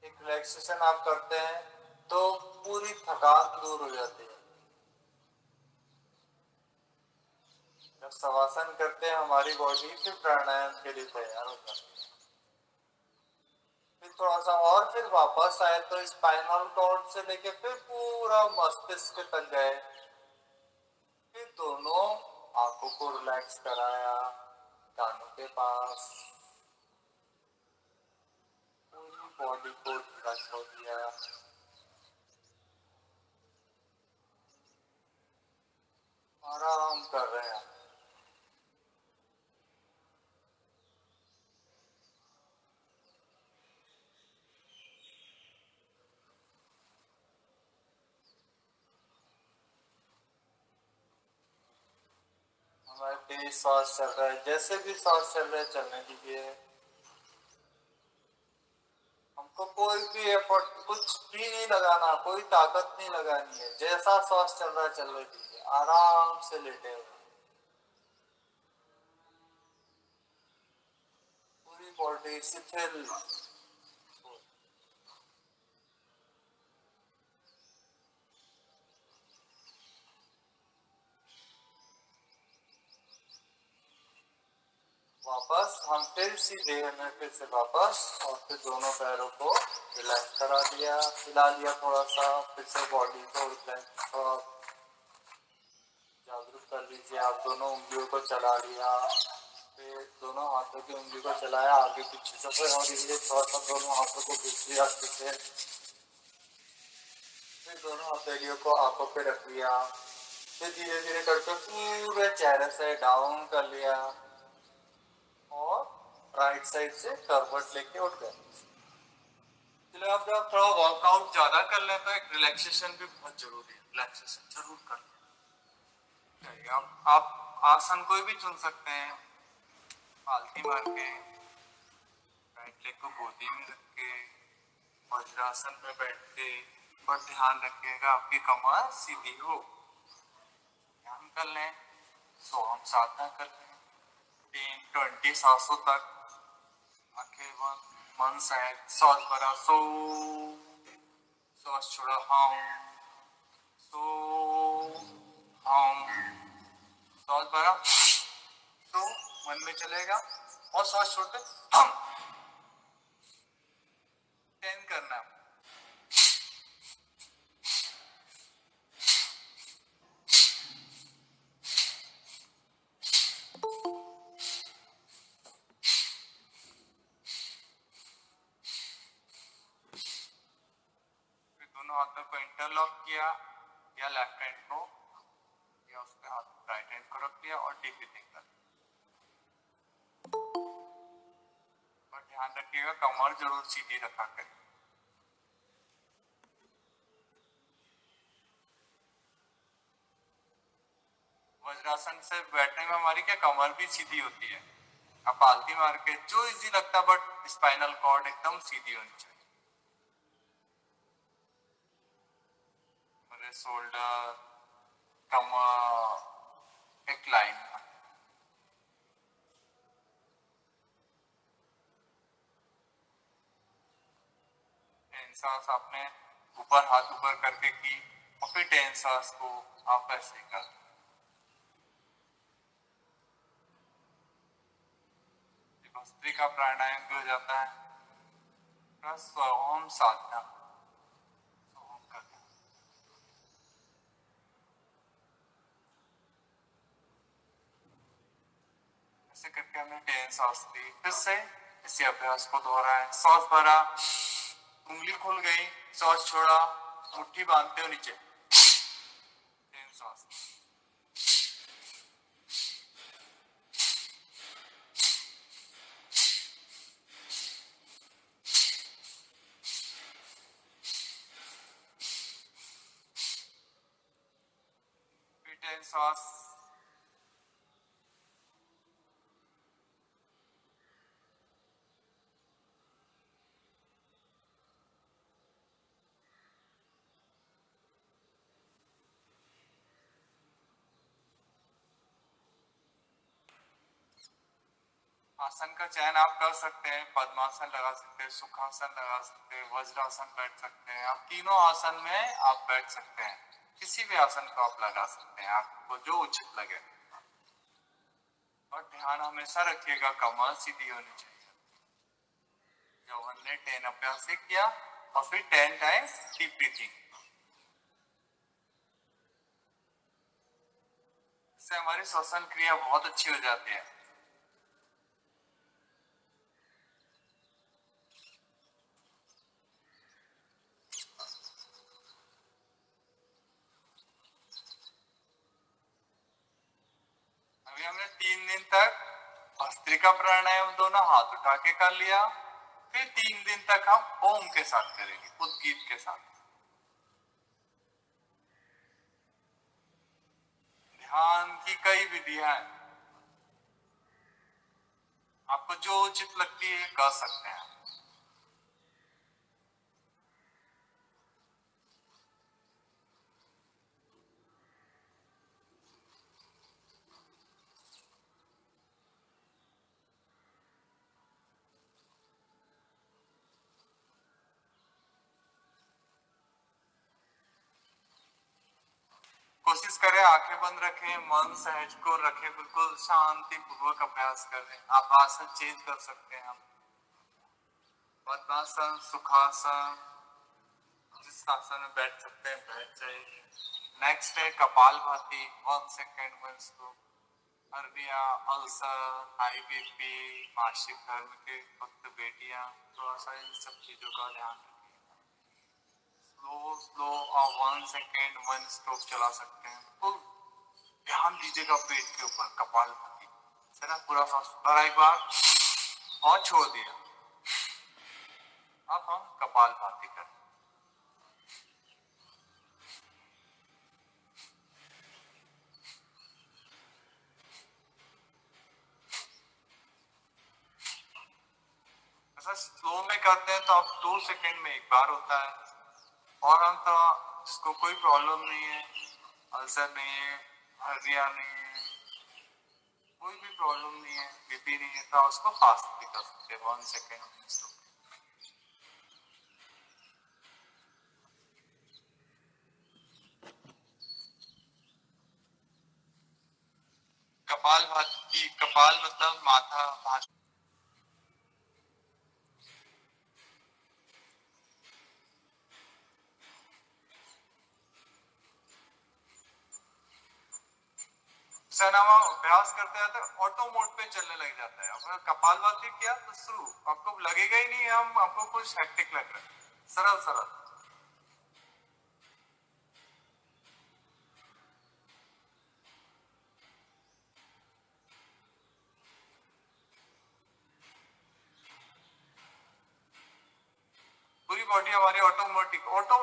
एक रिलैक्सेशन आप करते हैं तो पूरी थकान दूर हो जाती है। जब शवासन करते हैं हमारी बॉडी फिर प्राणायाम के लिए तैयार हो जाती है। फिर थोड़ा सा और फिर वापस आए तो स्पाइनल कॉर्ड से लेके फिर पूरा मस्तिष्क तक गए, फिर दोनों आंखों को रिलैक्स कराया, कानों के पास पूरी बॉडी को ढीला छोड़ दिया। आराम कर रहे हैं। हमारे तेज सांस चल रहा है, जैसे भी सांस चल रहा है चलने दीजिए। हमको कोई भी एफर्ट कुछ भी नहीं लगाना, कोई ताकत नहीं लगानी है, जैसा सांस चल रहा है चलने दीजिए, आराम से लेटे हुए पूरी बॉडी शिथिल। वापस हम फिर सीधे में फिर से वापस, और फिर दोनों पैरों को रिलैक्स करा दिया, हिला लिया थोड़ा सा, फिर से बॉडी को रिलैक्स और जागरूक कर लीजिए। आप दोनों उंगलियों को चला लिया, फिर दोनों हाथों की उंगली को चलाया आगे पीछे से, फिर और धीरे थोड़ा सा दोनों हाथों को खींच लिया अच्छे से, फिर दोनों हथेलियों को आंखों पे रख लिया, फिर धीरे धीरे करके पूरे चेहरे से डाउन कर लिया और राइट साइड से करवट लेके उठ गए। चलिए आप जब थोड़ा वर्कआउट ज्यादा कर लें तो एक रिलैक्सेशन भी बहुत जरूरी है, रिलैक्सेशन जरूर कर लें। आप आसन कोई भी चुन सकते हैं, पालथी मार के, राइट लेग को गोदी में रख के, वज्रासन में बैठ के, पर ध्यान रखिएगा आपकी कमर सीधी हो। ध्यान कर लें, सोहम साधना कर लें 10-20 सांसों तक, आंखें बंद, मन सहित, सांस भरा सो, सांस छोड़ा हम, सो हम, सांस भरा सो, मन में चलेगा, और सांस छोड़ते हम 10 करना है। दोनों हाथों को इंटरलॉक किया, या लेफ्ट हैंड को या उसके हाथ राइट हैंड को रख दिया और डीप ब्रीथिंग कर। और ध्यान रखिएगा कमर जरूर सीधी रखा करें। वज्रासन से बैठने में हमारी क्या कमर भी सीधी होती है। आप पालथी मार के जो इजी लगता है, बट स्पाइनल कॉर्ड एकदम सीधी होनी चाहिए। शोल्डर, कमर, एक लाइन। टेन सांस आपने ऊपर हाथ ऊपर करके की और फिर टेन सांस को आप ऐसे कर। भस्त्रिका प्राणायाम भी हो जाता है, प्लस ओम साधना। ओम करना, ऐसे करके हमने टेन सांस ली। फिर से इसी अभ्यास को दोहराएं। सांस भरा, उंगली खुल गई, सांस छोड़ा, मुट्ठी बांधते हो नीचे, टेन सांस। फिर टेन सांस। आसन का चयन आप कर सकते हैं, पद्मासन लगा सकते हैं, सुखासन लगा सकते हैं, वज्रासन बैठ सकते हैं। आप तीनों आसन में आप बैठ सकते हैं, किसी भी आसन को आप लगा सकते हैं, आपको जो उचित लगे। और ध्यान हमेशा रखिएगा कमर सीधी होनी चाहिए। जब हमने 10 अभ्यास किया और फिर 10 टाइम्स डीप ब्रीथिंग, इससे हमारी श्वसन क्रिया बहुत अच्छी हो जाती है। अभी हमने 3 दिन तक भस्त्रिका प्राणायाम दोनों हाथ उठा के कर लिया। फिर 3 दिन तक हम ओम के साथ करेंगे, उद्गीत के साथ। ध्यान की कई विधियां हैं, आपको जो उचित लगती है कर सकते हैं। कोशिश करें आंखें बंद रखें, मन सहज को रखें, बिल्कुल शांति पूर्वक अभ्यास करें। आप आसन चेंज कर सकते हैं, पद्मासन, सुखासन, जिस आसन में बैठ सकते हैं बैठ जाइए। नेक्स्ट है kapalbhati. 1 second, 1 stroke. Hernia, ulcer, high BP, मासिक धर्म के वक्त बेटियां, थोड़ा सा इन सब चीजों का ध्यान रखिए। स्लो स्लो और 1 सेकेंड 1 स्ट्रोक चला सकते हैं। तो ध्यान दीजिएगा पेट के ऊपर, कपालभाति से ना पूरा सांस भरा एक बार और छोड़ दिया। अब हम कपालभाति करें। ऐसा स्लो में करते हैं तो आप 2 सेकेंड में एक बार होता है। और हम तो जिसको कोई प्रॉब्लम नहीं है, अल्सर नहीं है, हर्निया नहीं है, कोई भी प्रॉब्लम नहीं है, बीपी नहीं है, तो उसको फास्ट भी कर सकते हैं 1 सेकेंड। कपाल भाती, कपाल मतलब माथा भाती। सर हम अभ्यास करते हैं तो ऑटो मोड पे चलने लग जाता है। अगर कपालभाति किया तो शुरू आपको लगेगा ही नहीं हम आपको कुछ हेक्टिक लग रहा है, सरल सरल। पूरी बॉडी हमारी ऑटो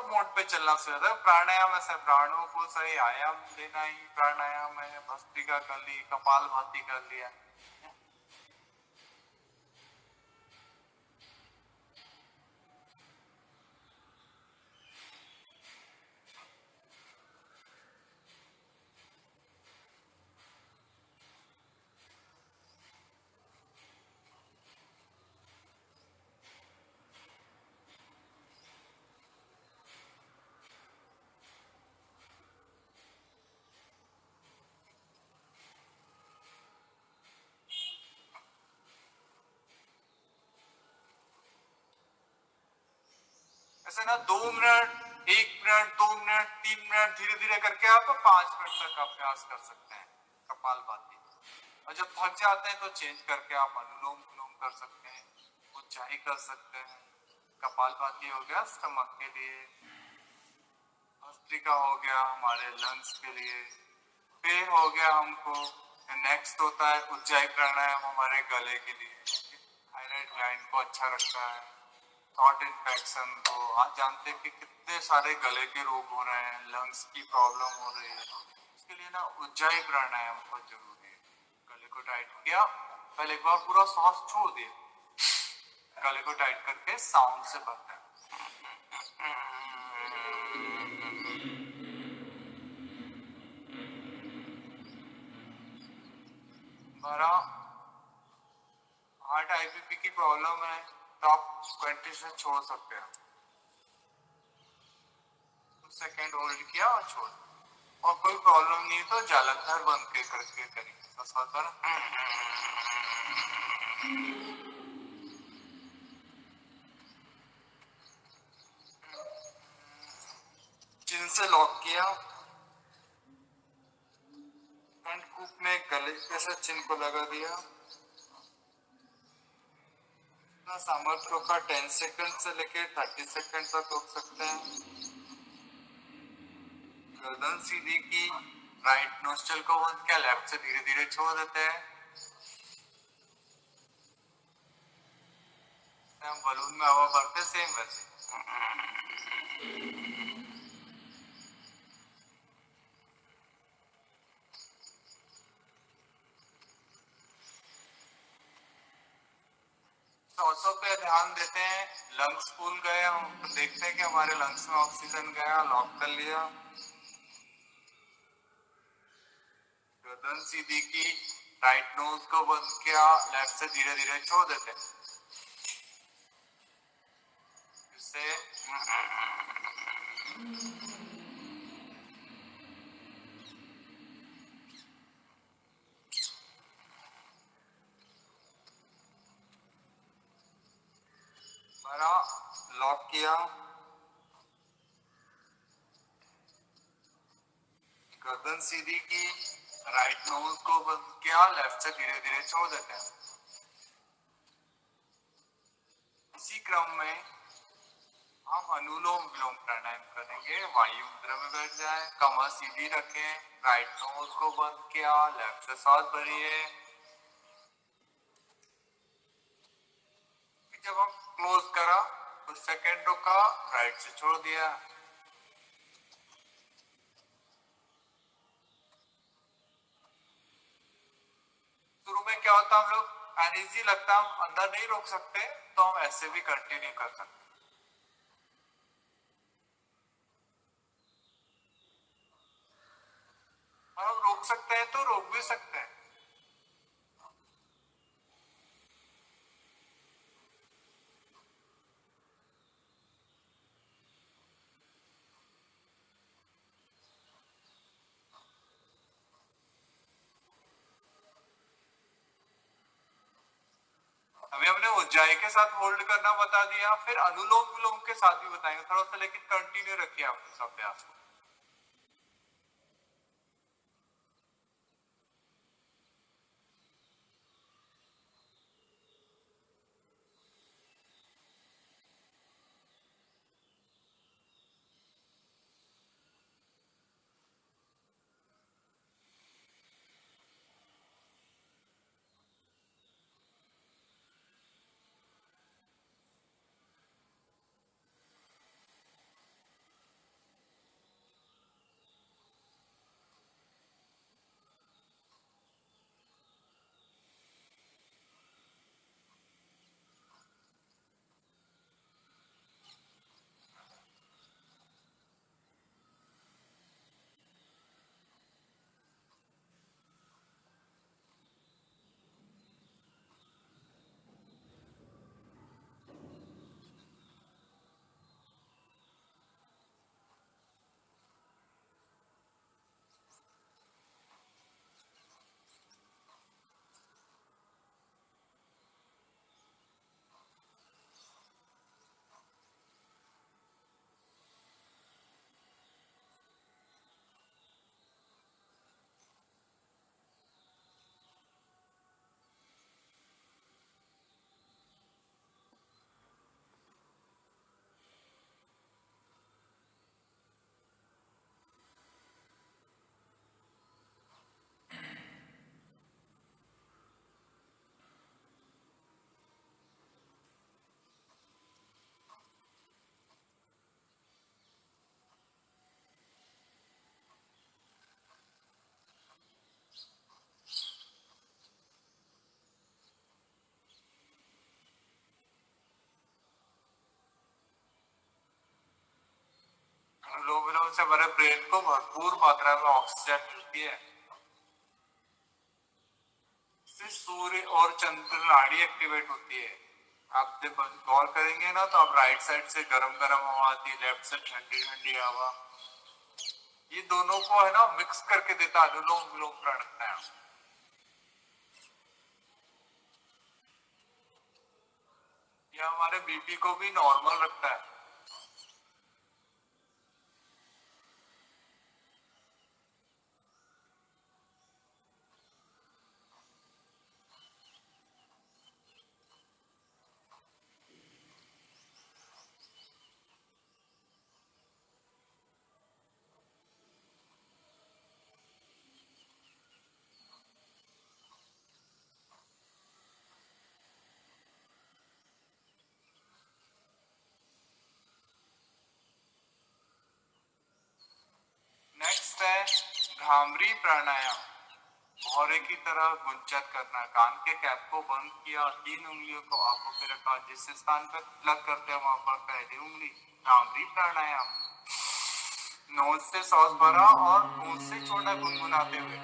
मोड पे चलना शुरू होता है। प्राणायाम ऐसा, प्राणों को सही आयाम देना ही प्राणायाम है। भस्त्रिका कर ली, कपालभाति कर लिया। ऐसे ना 2 मिनट, 1 मिनट, 2 मिनट, 3 मिनट, धीरे धीरे करके आप 5 मिनट तक अभ्यास कर सकते हैं कपालभाति। और जब थक जाते हैं तो चेंज करके आप अनुलोम विलोम कर सकते हैं, ऊंचाई कर सकते हैं। कपालभाति हो गया स्टमक के लिए, भस्त्रिका हो गया हमारे लंग्स के लिए, फिर हो गया हमको नेक्स्ट होता है उज्जाई प्राणायाम हमारे गले के लिए, थायराइड ग्लैंड को अच्छा रखता है, थॉट इन्फेक्शन को। आज जानते हैं कि कितने सारे गले के रोग हो रहे हैं, लंग्स की प्रॉब्लम हो रही है, इसके लिए ना उज्जाई प्राणायाम बहुत जरूरी है। गले को टाइट किया, पहले एक बार पूरा सांस छोड़ दिया, गले को टाइट करके साउंड से भरना है। भरा। हार्ट आईबीपी की प्रॉब्लम है तो आप 20 से छोड़ सकते हैं, कुछ सेकेंड होल्ड किया और छोड़। और कोई प्रॉब्लम नहीं है तो जालंधर बंद के करके करेंगे साथ बार। चिन से लॉक किया, फ्रंट कूप में गले से चिन को लगा दिया। सामर्थ्य का 10 सेकंड से लेके 30 सेकंड तक रोक सकते हैं। गर्दन सीधी की, राइट नोस्ट्रल को बंद किया, लेफ्ट से धीरे धीरे छोड़ देते हैं। हम बलून में हवा भरते सेम वैसे। सांसों पे ध्यान देते हैं, लंग्स फूल गए, हम देखते हैं कि हमारे लंग्स में ऑक्सीजन गया, लॉक कर लिया। गर्दन सीधी की, राइट नोज को बंद किया, लेफ्ट से धीरे धीरे छोड़ देते हैं। इससे भरा, लॉक किया, गर्दन सीधी की, राइट नोज को बंद किया, लेफ्ट से धीरे धीरे छोड़ देते हैं। इसी क्रम में हम अनुलोम विलोम प्राणायाम करेंगे। वायु मुद्रा में बैठ जाए, कमर सीधी रखें, राइट नोज को बंद किया, लेफ्ट से सांस भरिए। जब हम क्लोज करा कुछ सेकेंड रुका, राइट से छोड़ दिया। शुरू में क्या होता है, हम लोग एनर्जी लगता है, हम अंदर नहीं रोक सकते तो हम ऐसे भी कंटिन्यू कर सकते। और हम रोक सकते हैं तो रोक भी सकते हैं। अभी हमने ऊंचाई के साथ होल्ड करना बता दिया, फिर अनुलोम विलोम के साथ भी बताएंगे थोड़ा सा, लेकिन कंटिन्यू रखिए आप इस अभ्यास को। खून से भरे ब्रेन को भरपूर मात्रा में ऑक्सीजन मिलती है। इससे सूर्य और चंद्र नाड़ी एक्टिवेट होती है। आप जब गौर करेंगे ना तो आप राइट साइड से गरम गरम हवा आती है, लेफ्ट से ठंडी ठंडी हवा, ये दोनों को है ना मिक्स करके देता अनुलोम विलोम प्राणायाम। ये हमारे बीपी को भी नॉर्मल रखता है। नेक्स्ट है भ्रामरी प्राणायाम। भौरे की तरह गुंजन करना। कान के कैप को बंद किया, 3 उंगलियों को आंखों पे रखा, जिस स्थान पर प्लग करते हैं वहां पर पहली उंगली। भ्रामरी प्राणायाम। नोज से सांस भरा और मुंह से छोड़ा गुनगुनाते हुए।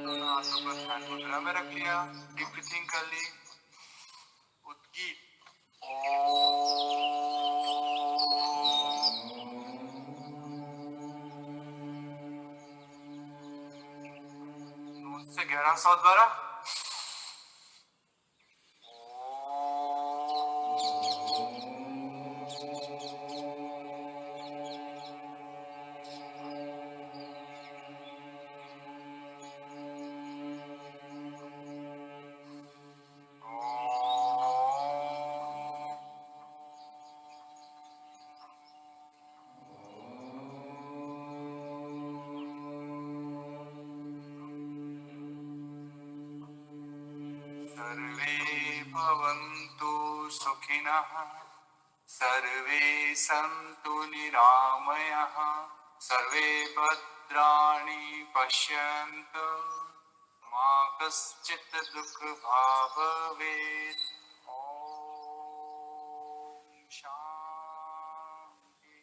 दोनों हाथों को ध्यान मुद्रा में रख लिया, डीप ब्रीथिंग कर ली। उद्गीत नोज से गहरा सांस भरा, सर्वे भवन्तु सुखिनः, सर्वे सन्तु निरामयाः, सर्वे भद्राणि पश्यन्तु, मा कश्चित् दुःखभाग् भवेत्। ॐ शान्ति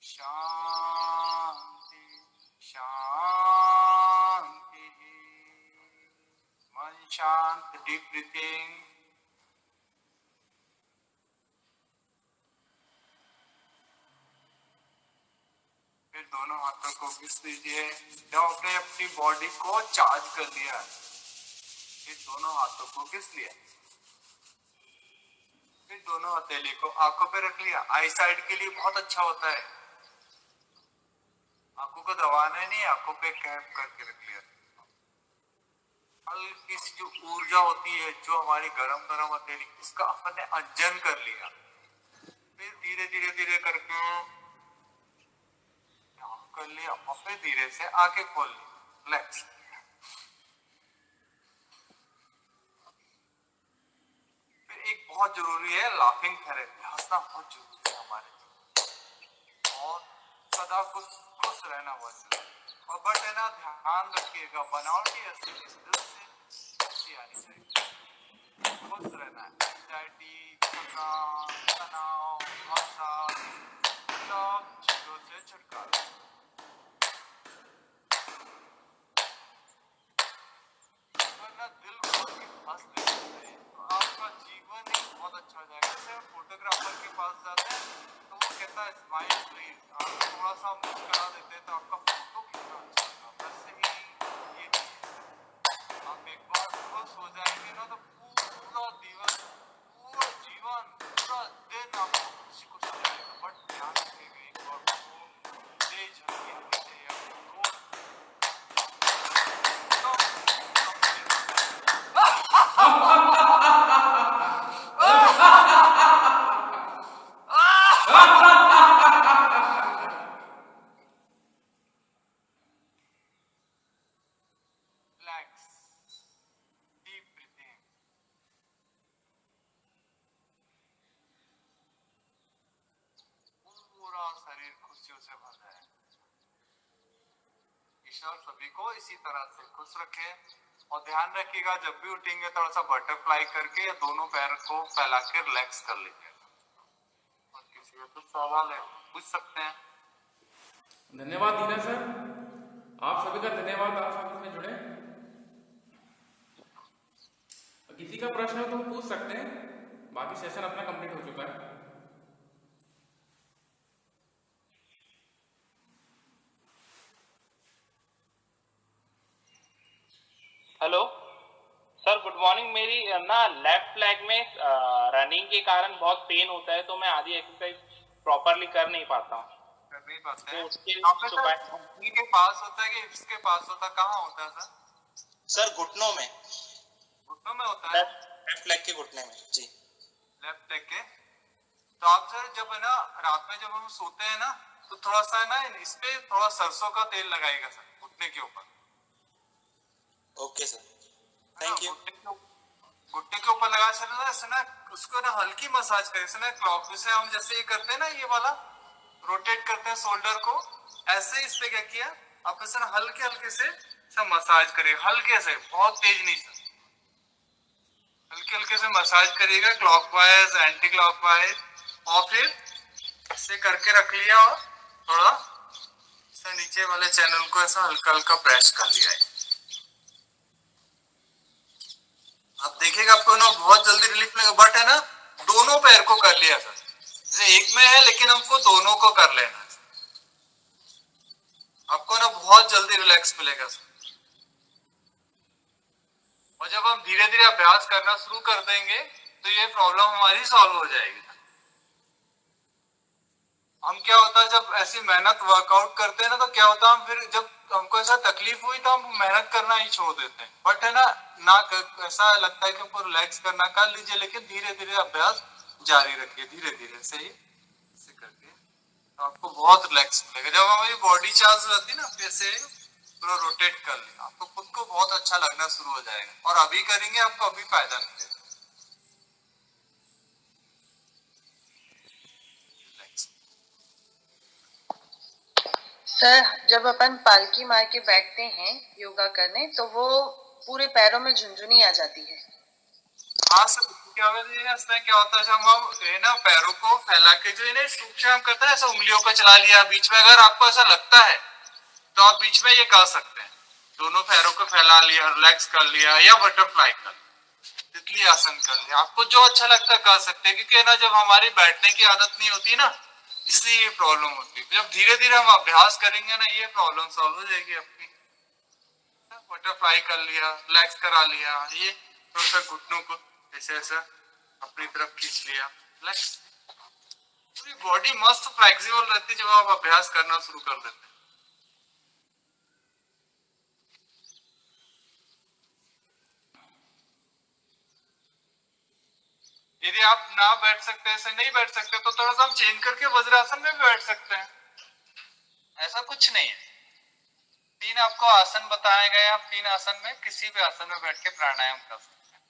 शान्ति शान्ति। मन शांत, डीप ब्रीथिंग। फिर दोनों हाथों को घिस दीजिए। जब आपने अपनी बॉडी को चार्ज कर लिया, फिर दोनों हाथों को घिस लिया, फिर दोनों हथेली को आंखों पे रख लिया। आई साइड के लिए बहुत अच्छा होता है। आंखों को दबाना नहीं, आंखों पे कैप करके रख लिया। हल्की सी जो ऊर्जा होती है, जो हमारी गरम गरम हथेली, इसका अपन ने अंजन कर लिया। फिर धीरे धीरे धीरे करके कर लिया और फिर धीरे से आंखें खोल ली। रिलैक्स। फिर एक बहुत जरूरी है लाफिंग थेरेपी। हंसना बहुत जरूरी है हमारे लिए, और सदा खुश रहना बहुत जरूरी है। और बट है ना, ध्यान रखिएगा बनावटी हंसी इस दिल से हंसी आनी चाहिए। खुश रहना है। एंजाइटी, थकान, तनाव, गुस्सा, सब चीजों से छुटकारा। वरना दिल खोल के हंस लेना चाहिए, तो आपका जीवन ही बहुत अच्छा हो जाएगा। जैसे फोटोग्राफर के पास जाते हैं तो वो कहता है स्माइल प्लीज, आप थोड़ा सा मुस्कुरा देते हैं तो आपका फोटो कितना अच्छा होगा। वैसे ही ये भी है, आप एक बार खुश हो जाएंगे ना तो पूरा दिवस, पूरा जीवन, पूरा दिन आपको खुशी खुशी जाएगा। बट ध्यान रखिएगा, एक बार तेज हंसी आनी चाहिए आपको। शरीर खुशियों से भर जाए। ईश्वर सभी को इसी तरह से खुश रखे। और ध्यान रखिएगा, जब भी उठेंगे थोड़ा सा बटरफ्लाई करके या दोनों पैर को फैला के रिलैक्स कर लीजिएगा। और किसी का कुछ सवाल है पूछ सकते हैं। धन्यवाद दीना सर, आप सभी का धन्यवाद, आप सब इसमें जुड़े। किसी का प्रश्न हो तो पूछ सकते हैं, बाकी सेशन अपना कंप्लीट हो चुका है। Hello sir, good morning. मेरी ना लेफ्ट लेग में रनिंग के कारण बहुत पेन होता है, तो मैं आधी एक्सरसाइज प्रॉपरली कर नहीं पाता हूँ। कर नहीं पाते तो हैं। उसके यहाँ पे उपाय। सर घुटने के पास होता है कि इसके पास होता है, कहाँ होता है सर? सर घुटनों में, घुटनों में होता है। लेफ्ट लेग के घुटने में जी। लेफ्ट लेग के। तो आप सर जब है ना रात में जब हम सोते हैं ना, तो थोड़ा सा है ना इस पे थोड़ा सरसों का तेल लगाएगा सर घुटने के ऊपर। ओके सर, है ना? Thank you. घुटने के ऊपर लगा चलना ऐसे ना, उसको ना हल्की मसाज करें ऐसे ना, क्लॉक से हम जैसे ये करते हैं ना, ये वाला रोटेट करते हैं शोल्डर को, ऐसे इस पे क्या किया आप ऐसे ना हल्के हल्के से सब मसाज करिए, हल्के से, बहुत तेज नहीं सर, हल्के हल्के से मसाज करिएगा क्लॉकवाइज एंटी क्लॉकवाइज। और फिर ऐसे करके रख लिया और थोड़ा ऐसा नीचे वाले चैनल को ऐसा हल्का हल्का प्रेस कर लिया है। आप देखिएगा आपको ना बहुत जल्दी रिलीफ मिलेगा। बट है ना दोनों पैर को कर लिया सर, जैसे एक में है लेकिन हमको दोनों को कर लेना है, आपको ना बहुत जल्दी रिलैक्स मिलेगा सर। और जब हम धीरे धीरे अभ्यास करना शुरू कर देंगे तो ये प्रॉब्लम हमारी सॉल्व हो जाएगी। हम क्या होता है जब ऐसी मेहनत वर्कआउट करते हैं ना, तो क्या होता है हम फिर जब हमको ऐसा तकलीफ हुई तो हम मेहनत करना ही छोड़ देते हैं। बट है ना ऐसा लगता है कि हमको रिलैक्स करना, कर लीजिए, लेकिन धीरे धीरे अभ्यास जारी रखिए, धीरे धीरे से ही ऐसे करके तो आपको बहुत रिलैक्स मिलेगा। जब हमारी बॉडी चार्ज रहती है ना, ऐसे पूरा रोटेट कर लिया, आपको खुद को बहुत अच्छा लगना शुरू हो जाएगा। और अभी करेंगे आपको अभी फायदा मिलेगा। सर जब अपन पालकी मार के बैठते हैं योगा करने, तो वो पूरे पैरों में झुनझुनी आ जाती है। हाँ सर, क्या होता है इसमें, क्या होता है जब हम ये ना पैरों को फैला के जो इन्हें सूक्ष्म करते हैं, ऐसा उंगलियों को चला लिया बीच में, अगर आपको ऐसा लगता है तो आप बीच में ये कर सकते हैं, दोनों पैरों को फैला लिया, रिलैक्स कर लिया, या बटरफ्लाई कर लिया, तितली आसन कर लिया, आपको जो अच्छा लगता है कर सकते हैं। क्योंकि ना जब हमारी बैठने की आदत नहीं होती ना, इसलिए ये प्रॉब्लम होती है। जब धीरे धीरे हम अभ्यास करेंगे ना, ये प्रॉब्लम सॉल्व हो जाएगी आपकी। बटरफ्लाई कर लिया, रिलैक्स करा लिया, ये थोड़ा सा घुटनों को ऐसे ऐसा अपनी तरफ खींच लिया, रिलैक्स, पूरी बॉडी मस्त फ्लेक्सिबल रहती है जब आप अभ्यास करना शुरू कर देते हैं। यदि आप ना बैठ सकते, ऐसे नहीं बैठ सकते, तो थोड़ा सा हम चेंज करके वज्रासन में भी बैठ सकते हैं, ऐसा कुछ नहीं है। 3 आपको आसन बताए गए, आप 3 आसन में किसी भी आसन में बैठ के प्राणायाम कर सकते हैं।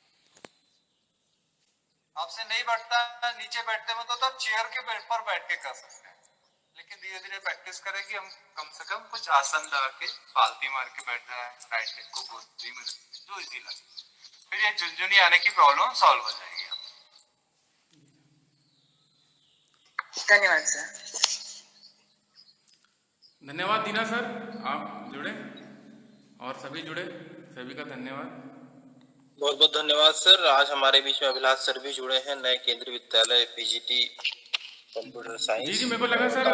आपसे नहीं बैठता नीचे बैठते में, तो आप चेयर के बेड पर बैठ के कर सकते हैं, लेकिन धीरे धीरे प्रैक्टिस करेंगे हम, कम से कम कुछ आसन लगा के पालती मार के बैठ रहा है, राइट लेग को गोदी में जो इजी लगे, फिर ये झुनझुनी आने की प्रॉब्लम सॉल्व हो जाएगी। धन्यवाद सर। धन्यवाद दीना सर, आप जुड़े और सभी जुड़े, सभी का धन्यवाद। बहुत बहुत धन्यवाद सर। आज हमारे बीच में अभिलाष सर भी जुड़े हैं, नए केंद्रीय विद्यालय पीजीटी कंप्यूटर साइंस। जी मेरे को लगा सर